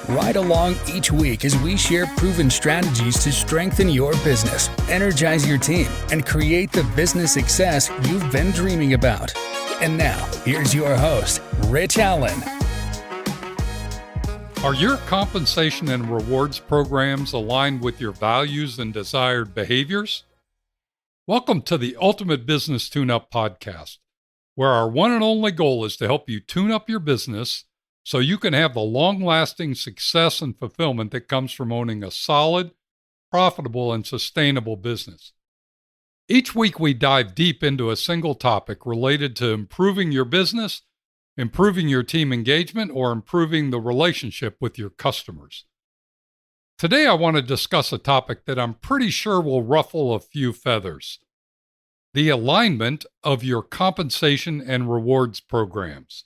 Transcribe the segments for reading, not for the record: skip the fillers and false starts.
Ride along each week as we share proven strategies to strengthen your business, energize your team, and create the business success you've been dreaming about. And now, here's your host, Rich Allen. Are your compensation and rewards programs aligned with your values and desired behaviors? Welcome to the Ultimate Business Tune-Up Podcast, where our one and only goal is to help you tune up your business so you can have the long-lasting success and fulfillment that comes from owning a solid, profitable, and sustainable business. Each week we dive deep into a single topic related to improving your business, improving your team engagement, or improving the relationship with your customers. Today I want to discuss a topic that I'm pretty sure will ruffle a few feathers: the alignment of your compensation and rewards programs.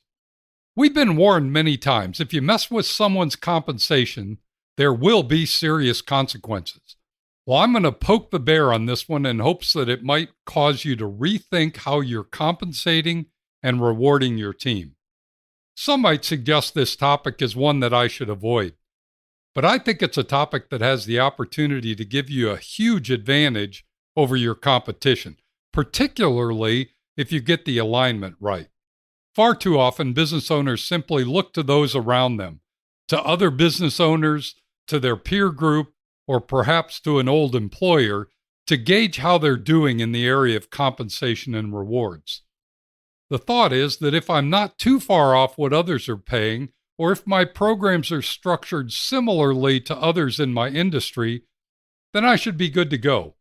We've been warned many times, if you mess with someone's compensation, there will be serious consequences. Well, I'm going to poke the bear on this one in hopes that it might cause you to rethink how you're compensating and rewarding your team. Some might suggest this topic is one that I should avoid, but I think it's a topic that has the opportunity to give you a huge advantage over your competition, particularly if you get the alignment right. Far too often, business owners simply look to those around them, to other business owners, to their peer group, or perhaps to an old employer, to gauge how they're doing in the area of compensation and rewards. The thought is that if I'm not too far off what others are paying, or if my programs are structured similarly to others in my industry, then I should be good to go.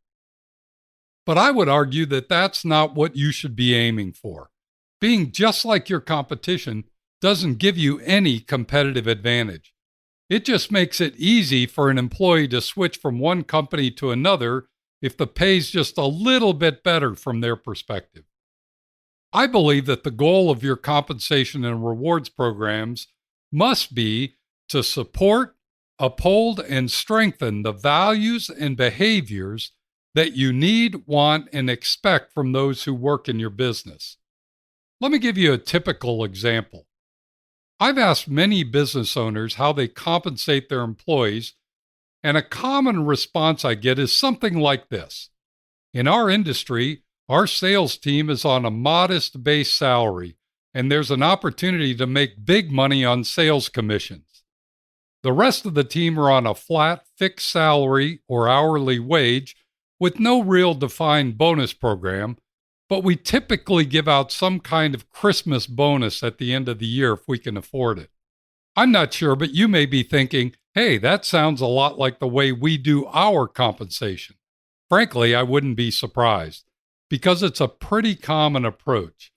But I would argue that that's not what you should be aiming for. Being just like your competition doesn't give you any competitive advantage. It just makes it easy for an employee to switch from one company to another if the pay's just a little bit better from their perspective. I believe that the goal of your compensation and rewards programs must be to support, uphold, and strengthen the values and behaviors that you need, want, and expect from those who work in your business. Let me give you a typical example. I've asked many business owners how they compensate their employees, and a common response I get is something like this. In our industry, our sales team is on a modest base salary, and there's an opportunity to make big money on sales commissions. The rest of the team are on a flat, fixed salary or hourly wage with no real defined bonus program, but we typically give out some kind of Christmas bonus at the end of the year if we can afford it. I'm not sure, but you may be thinking, hey, that sounds a lot like the way we do our compensation. Frankly, I wouldn't be surprised, because it's a pretty common approach.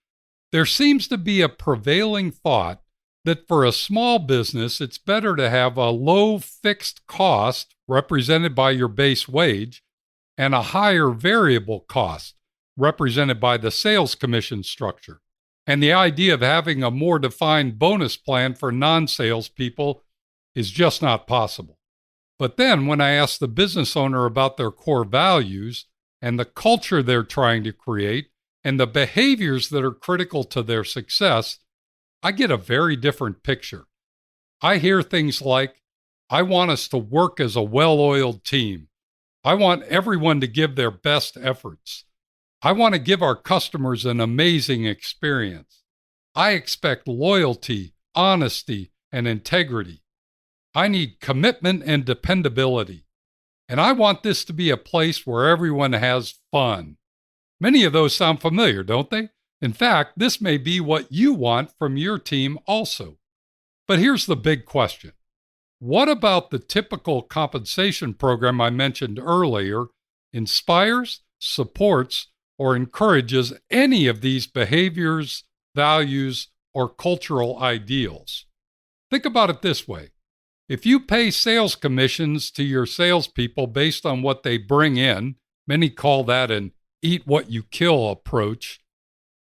There seems to be a prevailing thought that for a small business, it's better to have a low fixed cost represented by your base wage and a higher variable cost represented by the sales commission structure. And the idea of having a more defined bonus plan for non-sales people is just not possible. But then when I ask the business owner about their core values and the culture they're trying to create and the behaviors that are critical to their success, I get a very different picture. I hear things like, I want us to work as a well-oiled team. I want everyone to give their best efforts. I want to give our customers an amazing experience. I expect loyalty, honesty, and integrity. I need commitment and dependability. And I want this to be a place where everyone has fun. Many of those sound familiar, don't they? In fact, this may be what you want from your team also. But here's the big question. What about the typical compensation program I mentioned earlier inspires, supports, or encourages any of these behaviors, values, or cultural ideals? Think about it this way. If you pay sales commissions to your salespeople based on what they bring in, many call that an eat what you kill approach,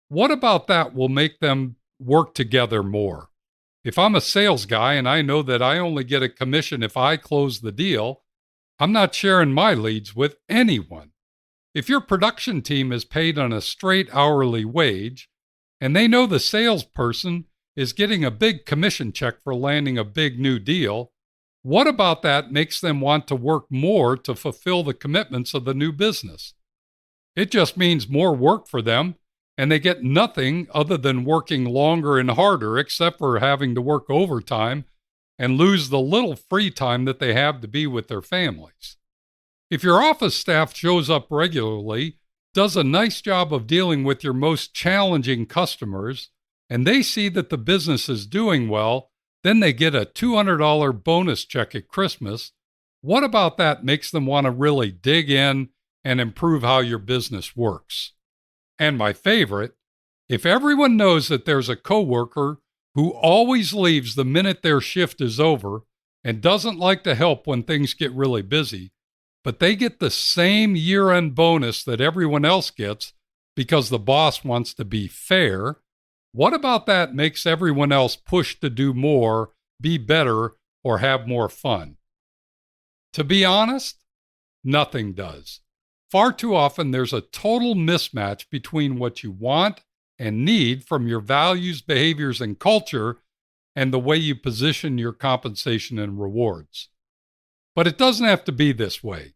what about that will make them work together more? If I'm a sales guy and I know that I only get a commission if I close the deal, I'm not sharing my leads with anyone. If your production team is paid on a straight hourly wage and they know the salesperson is getting a big commission check for landing a big new deal, What about that makes them want to work more to fulfill the commitments of the new business? It just means more work for them, and they get nothing other than working longer and harder, except for having to work overtime and lose the little free time that they have to be with their families. If your office staff shows up regularly, does a nice job of dealing with your most challenging customers, and they see that the business is doing well, then they get a $200 bonus check at Christmas. What about that makes them want to really dig in and improve how your business works? And my favorite, if everyone knows that there's a coworker who always leaves the minute their shift is over and doesn't like to help when things get really busy, but they get the same year-end bonus that everyone else gets because the boss wants to be fair, what about that makes everyone else push to do more, be better, or have more fun? To be honest, nothing does. Far too often, there's a total mismatch between what you want and need from your values, behaviors, and culture and the way you position your compensation and rewards. But it doesn't have to be this way.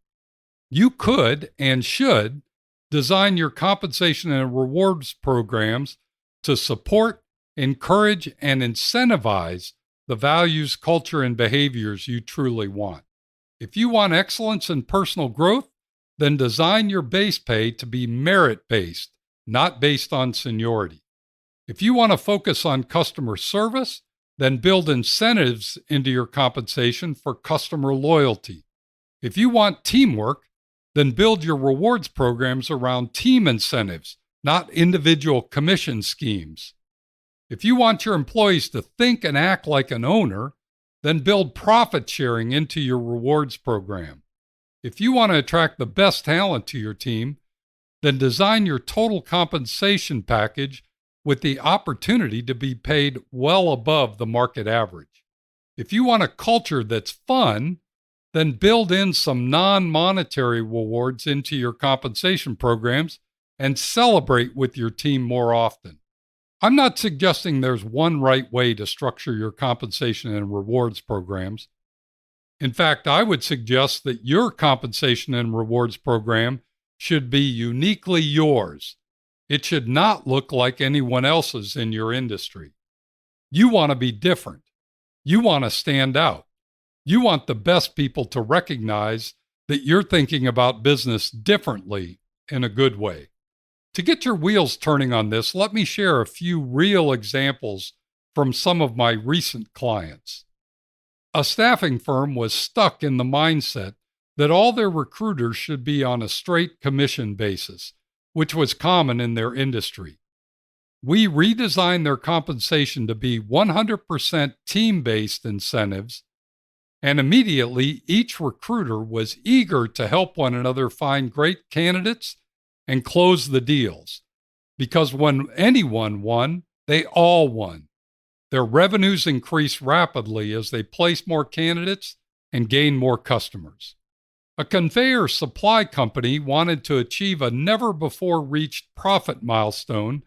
You could and should design your compensation and rewards programs to support, encourage, and incentivize the values, culture, and behaviors you truly want. If you want excellence and personal growth, then design your base pay to be merit-based, not based on seniority. If you want to focus on customer service, then build incentives into your compensation for customer loyalty. If you want teamwork, then build your rewards programs around team incentives, not individual commission schemes. If you want your employees to think and act like an owner, then build profit sharing into your rewards program. If you want to attract the best talent to your team, then design your total compensation package with the opportunity to be paid well above the market average. If you want a culture that's fun, then build in some non-monetary rewards into your compensation programs and celebrate with your team more often. I'm not suggesting there's one right way to structure your compensation and rewards programs. In fact, I would suggest that your compensation and rewards program should be uniquely yours. It should not look like anyone else's in your industry. You want to be different. You want to stand out. You want the best people to recognize that you're thinking about business differently in a good way. To get your wheels turning on this, let me share a few real examples from some of my recent clients. A staffing firm was stuck in the mindset that all their recruiters should be on a straight commission basis, which was common in their industry. We redesigned their compensation to be 100% team-based incentives, and immediately each recruiter was eager to help one another find great candidates and close the deals. Because when anyone won, they all won. Their revenues increased rapidly as they placed more candidates and gained more customers. A conveyor supply company wanted to achieve a never-before-reached profit milestone,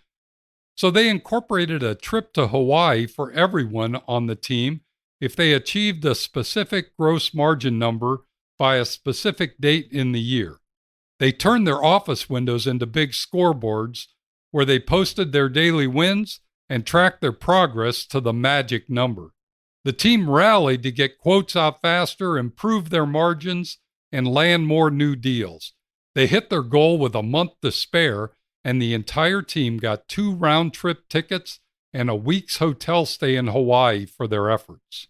so they incorporated a trip to Hawaii for everyone on the team if they achieved a specific gross margin number by a specific date in the year. They turned their office windows into big scoreboards where they posted their daily wins and tracked their progress to the magic number. The team rallied to get quotes out faster, improve their margins, and land more new deals. They hit their goal with a month to spare, and the entire team got 2 round-trip tickets and a week's hotel stay in Hawaii for their efforts.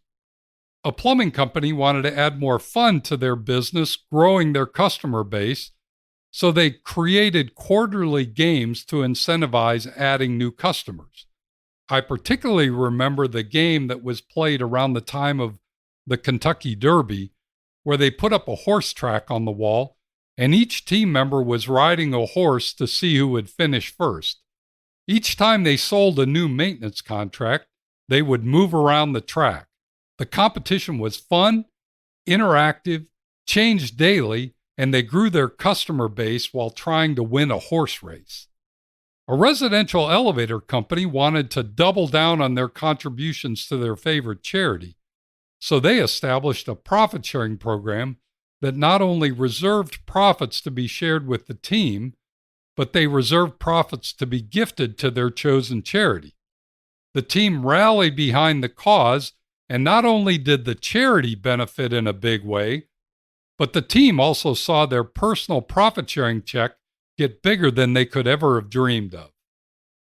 A plumbing company wanted to add more fun to their business, growing their customer base, so they created quarterly games to incentivize adding new customers. I particularly remember the game that was played around the time of the Kentucky Derby, where they put up a horse track on the wall, and each team member was riding a horse to see who would finish first. Each time they sold a new maintenance contract, they would move around the track. The competition was fun, interactive, changed daily, and they grew their customer base while trying to win a horse race. A residential elevator company wanted to double down on their contributions to their favorite charity. So they established a profit-sharing program that not only reserved profits to be shared with the team, but they reserved profits to be gifted to their chosen charity. The team rallied behind the cause, and not only did the charity benefit in a big way, but the team also saw their personal profit-sharing check get bigger than they could ever have dreamed of.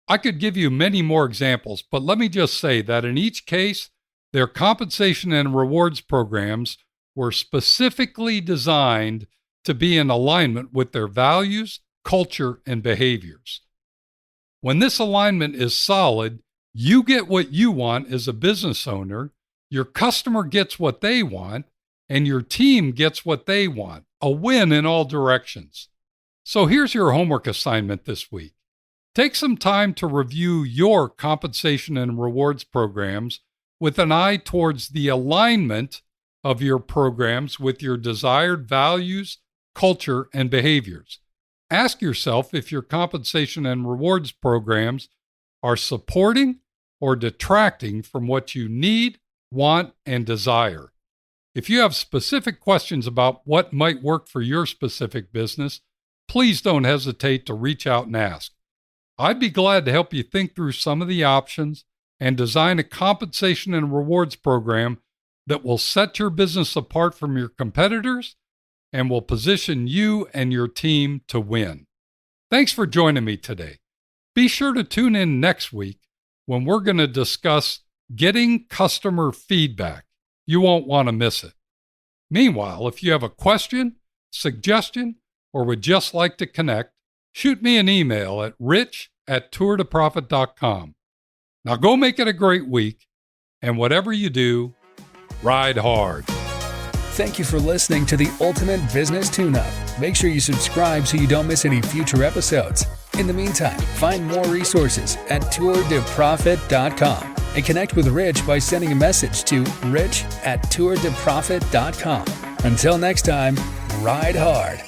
I could give you many more examples, but let me just say that in each case, their compensation and rewards programs were specifically designed to be in alignment with their values, culture, and behaviors. When this alignment is solid, you get what you want as a business owner, your customer gets what they want, and your team gets what they want. A win in all directions. So here's your homework assignment this week. Take some time to review your compensation and rewards programs with an eye towards the alignment of your programs with your desired values, culture, and behaviors. Ask yourself if your compensation and rewards programs are supporting or detracting from what you need, want, and desire. If you have specific questions about what might work for your specific business, please don't hesitate to reach out and ask. I'd be glad to help you think through some of the options and design a compensation and rewards program that will set your business apart from your competitors and will position you and your team to win. Thanks for joining me today. Be sure to tune in next week when we're going to discuss getting customer feedback. You won't want to miss it. Meanwhile, if you have a question, suggestion, or would just like to connect, shoot me an email at rich@tourtoprofit.com. Now go make it a great week, and whatever you do, ride hard. Thank you for listening to the Ultimate Business Tune-Up. Make sure you subscribe so you don't miss any future episodes. In the meantime, find more resources at tourtoprofit.com and connect with Rich by sending a message to rich@tourtoprofit.com. Until next time, ride hard.